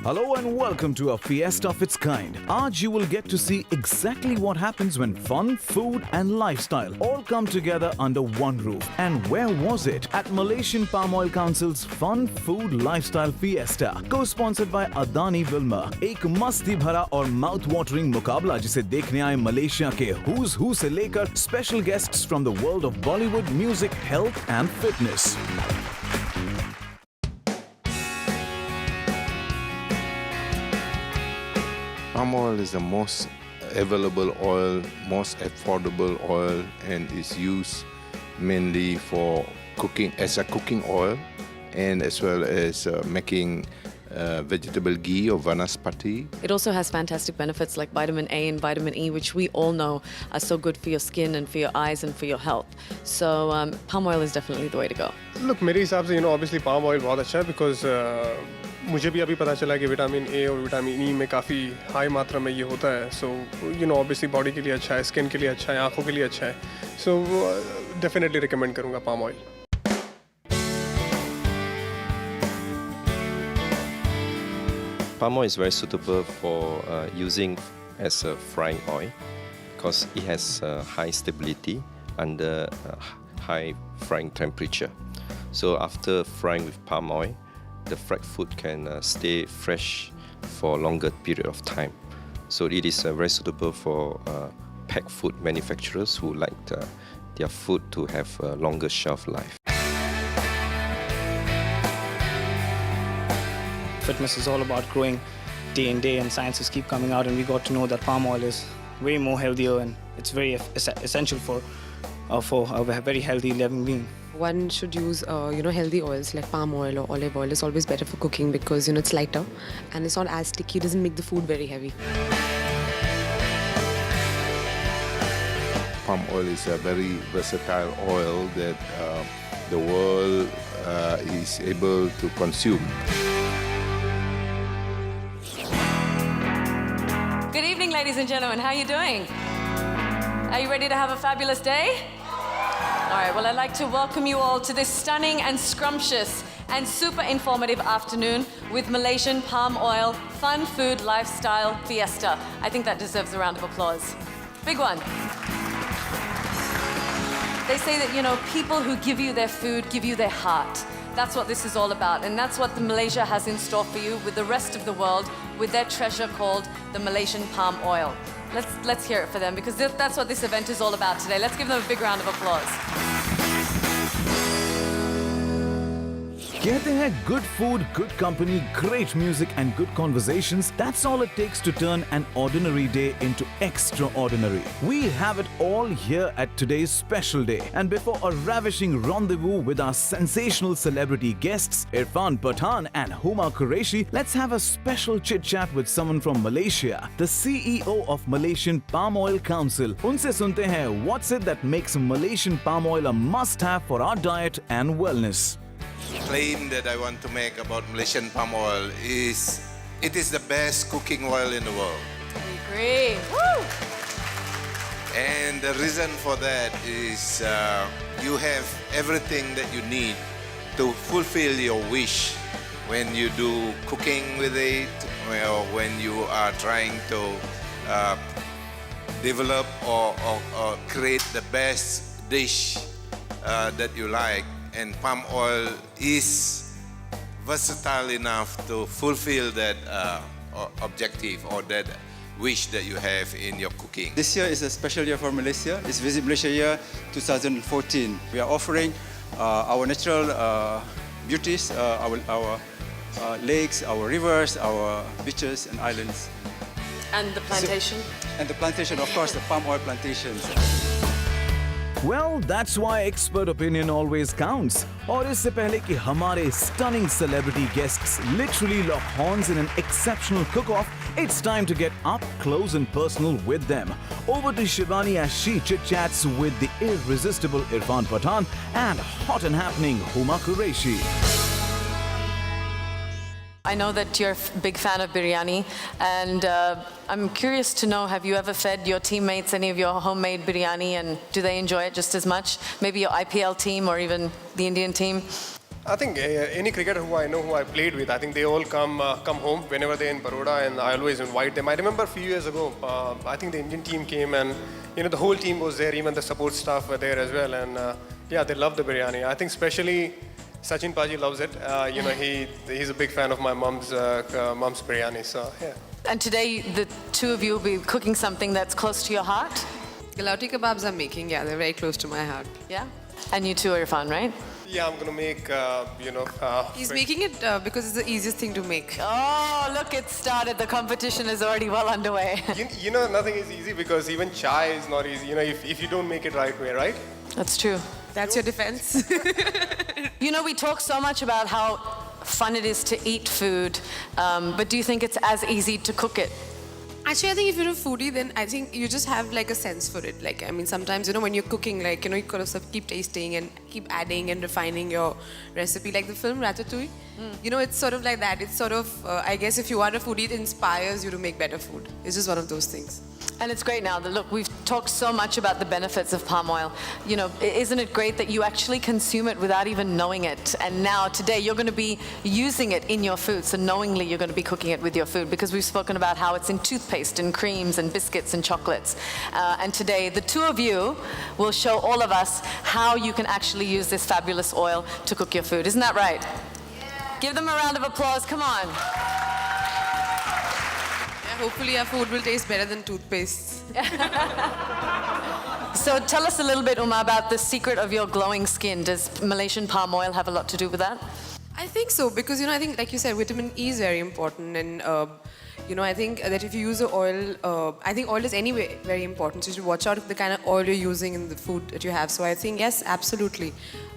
Hello and welcome to a fiesta of its kind. Aaj you will get to see exactly what happens when fun, food and lifestyle all come together under one roof. And where was it? At Malaysian Palm Oil Council's Fun Food Lifestyle Fiesta, co-sponsored by Adani Wilmar. एक मस्ती भरा और mouth watering मुकाबला जिसे देखने आए Malaysia के who's who से लेकर special guests from the world of Bollywood, music, health and fitness. Palm oil is the most available oil, most affordable oil, and is used mainly for cooking as a cooking oil, and as well as making vegetable ghee or vanaspati. It also has fantastic benefits like vitamin A and vitamin E, which we all know are so good for your skin and for your eyes and for your health. So palm oil is definitely the way to go. Look, मेरे हिसाब से obviously palm oil बहुत अच्छा है because मुझे भी अभी पता चला कि विटामिन ए और विटामिन ई में काफ़ी हाई मात्रा में ये होता है. So obviously बॉडी के लिए अच्छा है, स्किन के लिए अच्छा है, आँखों के लिए अच्छा है. So definitely recommend करूँगा palm oil. Palm oil is very suitable for using as a frying oil because it has high stability under high frying temperature. So after frying with palm oil, the fried food can stay fresh for a longer period of time. So it is very suitable for packed food manufacturers who like their food to have a longer shelf life. Fitness is all about growing day in day, and sciences keep coming out, and we got to know that palm oil is way more healthier and it's very essential for a very healthy living being. One should use healthy oils like palm oil or olive oil. Is always better for cooking because it's lighter and it's not as sticky. It doesn't make the food very heavy. Palm oil is a very versatile oil that the world is able to consume. Good evening, ladies and gentlemen. How are you doing? Are you ready to have a fabulous day? All right, well, I'd like to welcome you all to this stunning and scrumptious and super informative afternoon with Malaysian Palm Oil Fun Food Lifestyle Fiesta. I think that deserves a round of applause. Big one. They say that, people who give you their food give you their heart. That's what this is all about, and that's what Malaysia has in store for you with the rest of the world with their treasure called the Malaysian Palm Oil. Let's hear it for them because that's what this event is all about today. Let's give them a big round of applause. कहते हैं good food, good company, great music and good conversations. That's all it takes to turn an ordinary day into extraordinary. We have it all here at today's special day. And before a ravishing rendezvous with our sensational celebrity guests, Irfan Pathan and Huma Qureshi, let's have a special chit-chat with someone from Malaysia, the CEO of Malaysian Palm Oil Council. उनसे सुनते हैं what's it that makes Malaysian palm oil a must-have for our diet and wellness. Claim that I want to make about Malaysian palm oil is it is the best cooking oil in the world. I agree. Woo! And the reason for that is you have everything that you need to fulfill your wish when you do cooking with it, or when you are trying to develop or create the best dish that you like. And palm oil is versatile enough to fulfill that objective or that wish that you have in your cooking. This year is a special year for Malaysia. It's Visit Malaysia Year 2014. We are offering our natural beauties, our lakes, our rivers, our beaches and islands. And the plantation? And the plantation, of course, the palm oil plantations. Well, that's why expert opinion always counts. और इससे पहले कि हमारे stunning celebrity guests literally lock horns in an exceptional cook-off, it's time to get up close and personal with them. Over to Shivani as she chit-chats with the irresistible Irfan Pathan and hot and happening Huma Qureshi. I know that you're a big fan of biryani, and I'm curious to know, have you ever fed your teammates any of your homemade biryani, and do they enjoy it just as much? Maybe your IPL team or even the Indian team? I think any cricketer who I know, who I played with, I think they all come home whenever they're in Baroda, and I always invite them. I remember a few years ago, I think the Indian team came, and the whole team was there, even the support staff were there as well, and yeah, they love the biryani. I think especially Sachin Paji loves it. He's a big fan of my mom's biryani, so yeah. And today, the two of you will be cooking something that's close to your heart? Galouti kebabs I'm making, yeah, they're very close to my heart. Yeah? And you too, Irfan, right? Yeah, I'm going to make, He's making it because it's the easiest thing to make. Oh, look, it started. The competition is already well underway. Nothing is easy because even chai is not easy, if you don't make it right way, right? That's true. That's your defense. We talk so much about how fun it is to eat food, but do you think it's as easy to cook it? Actually, I think if you're a foodie, then I think you just have like a sense for it. Like, I mean, sometimes, when you're cooking, like, you kind of keep tasting and keep adding and refining your recipe. Like the film Ratatouille, it's sort of like that. It's sort of, I guess if you are a foodie, it inspires you to make better food. It's just one of those things. And it's great now that, look, we've talked so much about the benefits of palm oil. Isn't it great that you actually consume it without even knowing it? And now, today, you're going to be using it in your food. So knowingly, you're going to be cooking it with your food, because we've spoken about how it's in toothpaste and creams and biscuits and chocolates. And today, the two of you will show all of us how you can actually use this fabulous oil to cook your food. Isn't that right? Yeah. Give them a round of applause. Come on. Hopefully our food will taste better than toothpaste. So tell us a little bit, Huma, about the secret of your glowing skin. Does Malaysian palm oil have a lot to do with that? I think so, because, I think, like you said, vitamin E is very important. And, I think that if you use the oil, I think oil is anyway very important. So you should watch out the kind of oil you're using in the food that you have. So I think, yes, absolutely.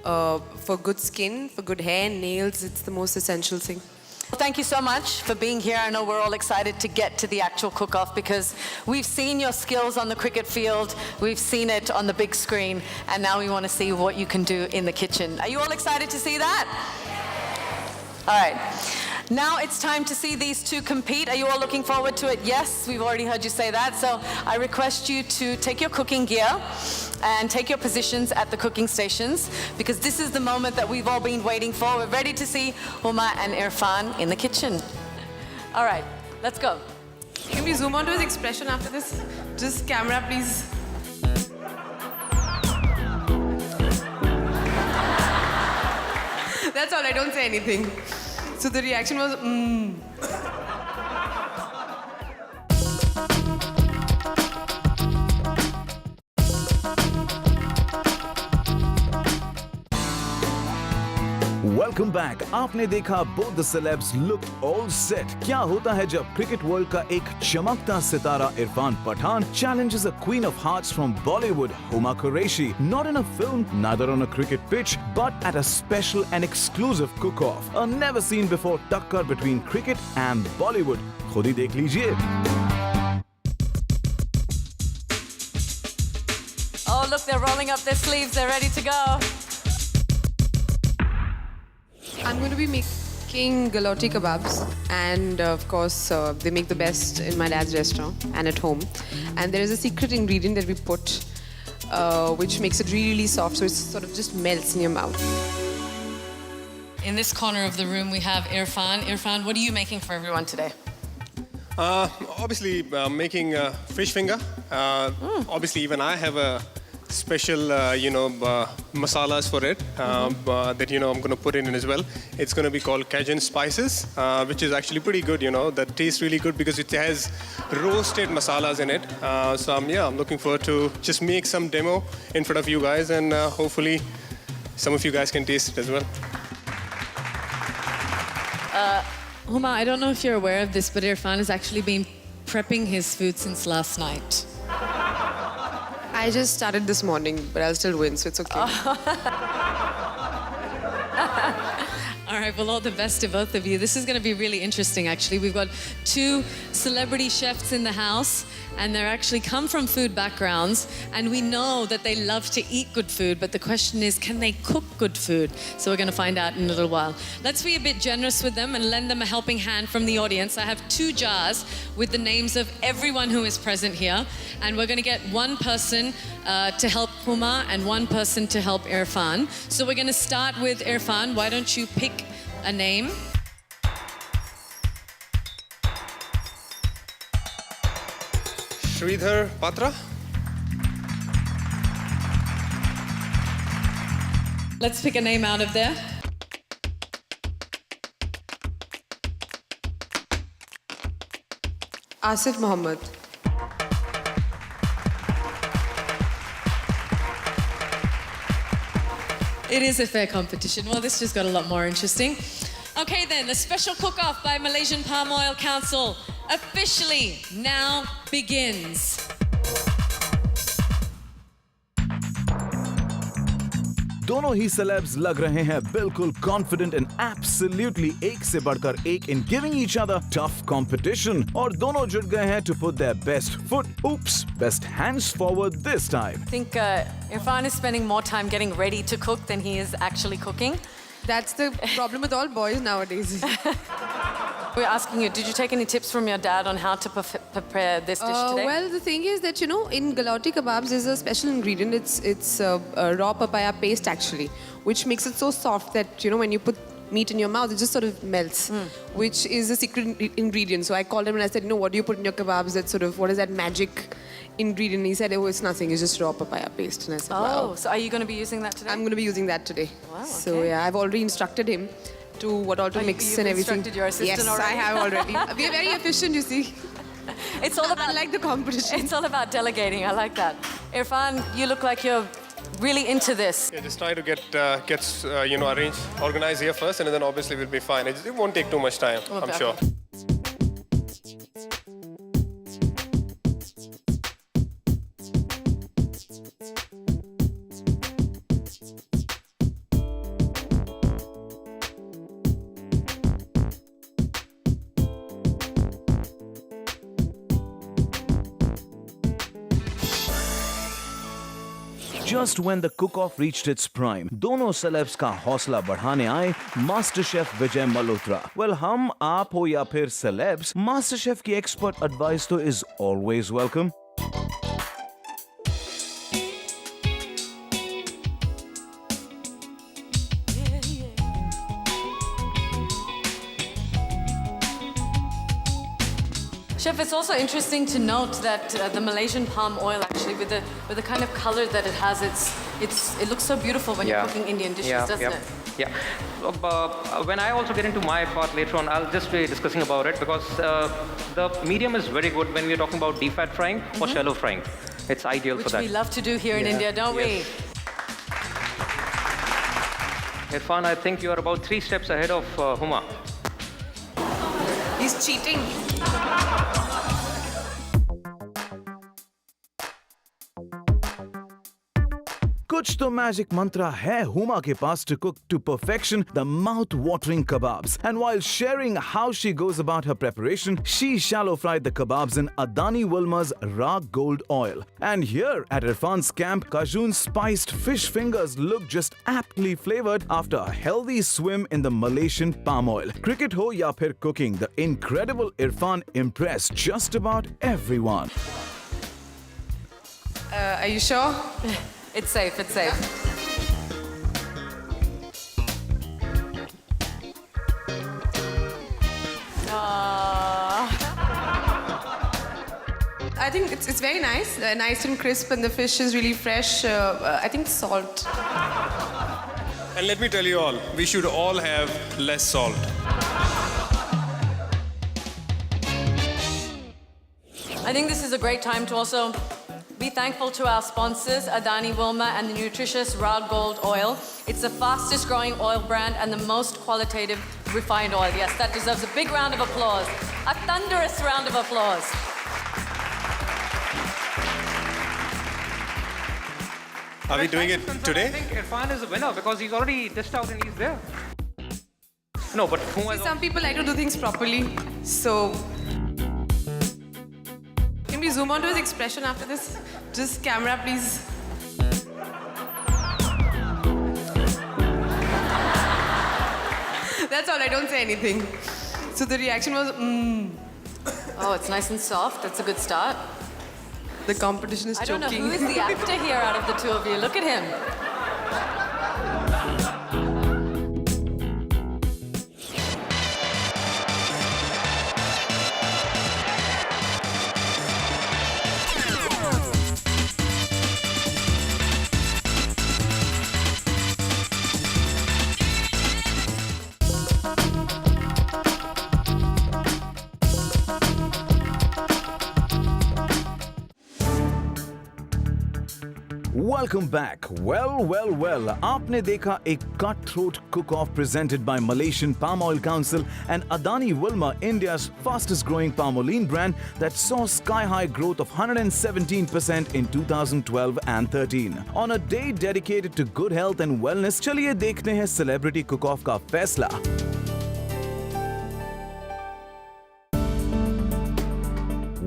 For good skin, for good hair, nails, it's the most essential thing. Well, thank you so much for being here. I know we're all excited to get to the actual cook-off, because we've seen your skills on the cricket field, we've seen it on the big screen, and now we want to see what you can do in the kitchen. Are you all excited to see that? All right. Now it's time to see these two compete. Are you all looking forward to it? Yes, we've already heard you say that. So I request you to take your cooking gear and take your positions at the cooking stations, because this is the moment that we've all been waiting for. We're ready to see Huma and Irfan in the kitchen. All right, let's go. Can we zoom onto his expression after this? Just camera, please. That's all, I don't say anything. So the reaction was, Welcome back. आपने देखा both the celebs looked all set. क्या होता है जब cricket world का एक चमकता सितारा Irfan Pathan challenges a queen of hearts from Bollywood, Huma Qureshi, not in a film, neither on a cricket pitch, but at a special and exclusive cook-off. A never-seen before टक्कर between cricket and Bollywood. खुद ही देख लीजिए. Oh, look, they're rolling up their sleeves. They're ready to go. I'm going to be making Galouti kebabs, and of course they make the best in my dad's restaurant and at home. And there is a secret ingredient that we put which makes it really soft, so it sort of just melts in your mouth. In this corner of the room we have Irfan. Irfan, what are you making for everyone today? Obviously making fish finger. Obviously even I have a special, masalas for it that, I'm going to put in as well. It's going to be called Cajun spices, which is actually pretty good, That tastes really good because it has roasted masalas in it. So I'm looking forward to just make some demo in front of you guys, and hopefully some of you guys can taste it as well. Huma, I don't know if you're aware of this, but Irfan has actually been prepping his food since last night. I just started this morning, but I'll still win, so it's okay. All right, well, all the best to both of you. This is going to be really interesting, actually. We've got two celebrity chefs in the house. and they actually come from food backgrounds, and we know that they love to eat good food, but the question is, can they cook good food? So we're going to find out in a little while. Let's be a bit generous with them and lend them a helping hand from the audience. I have 2 jars with the names of everyone who is present here, and we're going to get one person to help Huma and one person to help Irfan. So we're going to start with Irfan. Why don't you pick a name? Sridhar Patra. Let's pick a name out of there. Asif Mohammed. It is a fair competition. Well, this just got a lot more interesting. Okay then, the special cook-off by Malaysian Palm Oil Council officially now begins. दोनों ही celebs लग रहे हैं बिल्कुल confident and absolutely एक से बढ़कर एक in giving each other tough competition. और दोनों जुट गए हैं to put their best foot, best hands forward this time. I think Irfan is spending more time getting ready to cook than he is actually cooking. That's the problem with all boys nowadays. We're asking you, did you take any tips from your dad on how to prepare this dish today? Well, the thing is that, in Galouti kebabs, there's a special ingredient. It's raw papaya paste, actually, which makes it so soft that, when you put meat in your mouth, it just sort of melts, which is a secret ingredient. So I called him and I said, what do you put in your kebabs? That what is that magic ingredient? And he said, it's nothing. It's just raw papaya paste. And I said, wow. So are you going to be using that today? I'm going to be using that today. Wow, okay. So yeah, I've already instructed him to what all to mix and everything. Instructed your assistant yes, already? I have already. We are very efficient, you see. It's all about Unlike the competition. It's all about delegating. I like that. Irfan, you look like you're really into this. Yeah, just try to get arranged, organized here first, and then obviously we'll be fine. It won't take too much time, I'm sure. Just when the cook-off reached its prime, दोनों celebs का हौसला बढ़ाने आए master chef Vijay Malhotra. Well, हम, आप हो या फिर celebs, मास्टर शेफ की expert advice तो is always welcome. Chef, it's also interesting to note that the Malaysian palm oil, actually, with the kind of color that it has, it looks so beautiful when you're cooking Indian dishes, doesn't it? Yeah. When I also get into my part later on, I'll just be discussing about it because the medium is very good when we're talking about deep fat frying or shallow frying. It's ideal for that. Which we love to do here in India, don't we? Irfan, I think you are about 3 steps ahead of Huma. He's cheating. कुछ तो magic mantra है Huma के पास to cook to perfection the mouth-watering kebabs. And while sharing how she goes about her preparation, she shallow fried the kebabs in Adani Wilma's raw gold oil. And here at Irfan's camp, Cajun spiced fish fingers look just aptly flavored after a healthy swim in the Malaysian palm oil. Cricket ho ya phir cooking, the incredible Irfan impressed just about everyone. Are you sure? It's safe, it's safe. I think it's very nice. Nice and crisp, and the fish is really fresh. I think salt. And let me tell you all, we should all have less salt. I think this is a great time to also be thankful to our sponsors, Adani Wilma and the nutritious raw gold oil. It's the fastest growing oil brand and the most qualitative refined oil. Yes, that deserves a big round of applause. A thunderous round of applause. Are we doing it today? I think Irfan is the winner because he's already dished out and he's there. No, but See, some people like to do things properly, so. Can we zoom onto his expression after this? Just camera, please. That's all, I don't say anything. So the reaction was, Oh, it's nice and soft. That's a good start. The competition is I don't choking. know who is the actor here out of the two of you. Look at him. Welcome back. Well. आपने देखा एक cutthroat cook-off presented by Malaysian Palm Oil Council and Adani Wilmar, India's fastest-growing palmolene brand that saw sky-high growth of 117% in 2012 and 13. On a day dedicated to good health and wellness, चलिए देखते हैं celebrity cook-off का फैसला.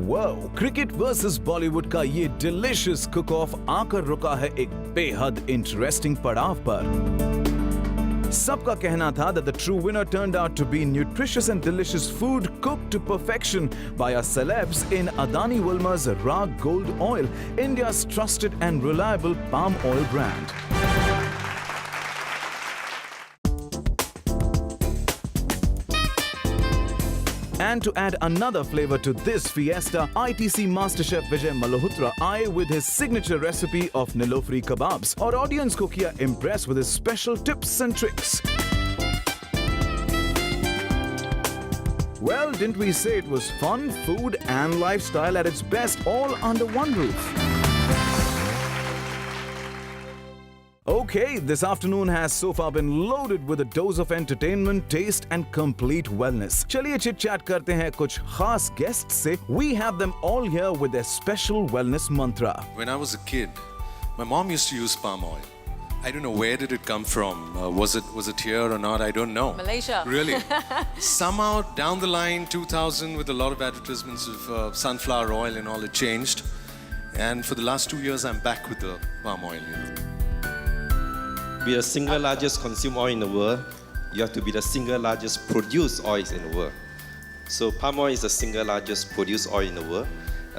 Wow, cricket versus Bollywood का ये delicious cook of आकर रुका है एक बेहद इंटरेस्टिंग पड़ाव पर. सबका कहना था that the true winner turned out to be nutritious and delicious food cooked to perfection by our celebs in Adani Wilmar's Raw Gold Oil, India's trusted and reliable palm oil brand. And to add another flavor to this fiesta, ITC MasterChef Vijay Malhotra आए with his signature recipe of Nilofri Kababs. Our audience को किया impress with his special tips and tricks. Well, didn't we say it was fun, food and lifestyle at its best, all under one roof? Okay, this afternoon has so far been loaded with a dose of entertainment, taste and complete wellness. चलिए chit-chat करते हैं कुछ खास guests से. We have them all here with their special wellness mantra. When I was a kid, my mom used to use palm oil. I don't know where did it come from. Was it here or not? I don't know. Malaysia. Really? Somehow down the line, 2000, with a lot of advertisements of sunflower oil and all, it changed. And for the last 2 years, I'm back with the palm oil. Be the single largest consumed oil in the world, you have to be the single largest produced oils in the world. So palm oil is the single largest produced oil in the world,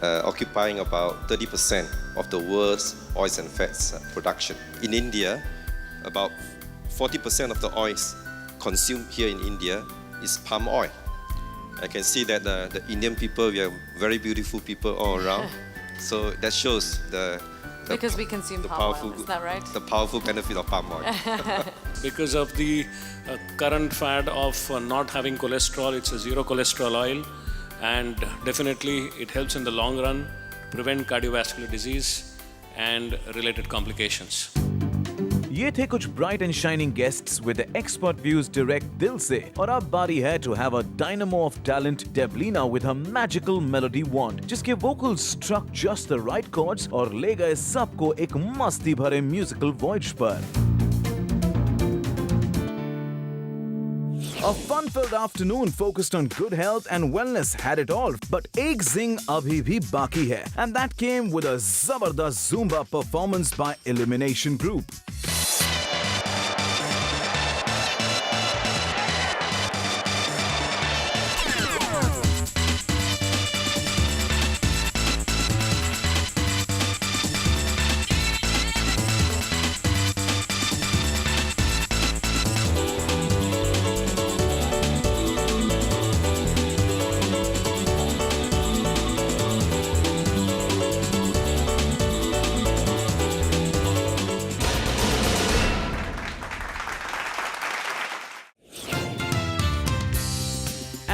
occupying about 30% of the world's oils and fats production. In India, about 40% of the oils consumed here in India is palm oil. I can see that the Indian people, we are very beautiful people all around. So that shows because we consume palm oil, is that right? The powerful benefit of palm oil. Because of the current fad of not having cholesterol, it's a zero cholesterol oil, and definitely it helps in the long run prevent cardiovascular disease and related complications. ये थे कुछ bright and shining guests with the expert views direct दिल से. और अब बारी है to have a dynamo of talent, Deblina with her magical melody wand, जिसके vocals struck just the right chords और ले गए सबको एक मस्ती भरे musical voyage पर. A fun-filled afternoon focused on good health and wellness had it all, but एक zing abhi bhi baki hai, and that came with a zabardast Zumba performance by Elimination Group.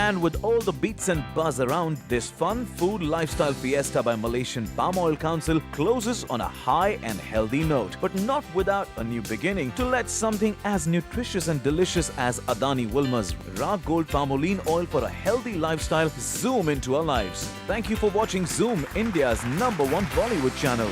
And with all the beats and buzz around, this fun food lifestyle fiesta by Malaysian Palm Oil Council closes on a high and healthy note, but not without a new beginning to let something as nutritious and delicious as Adani Wilmar's Raw Gold Palmolene Oil for a healthy lifestyle zoom into our lives. Thank you for watching Zoom, India's #1 Bollywood channel.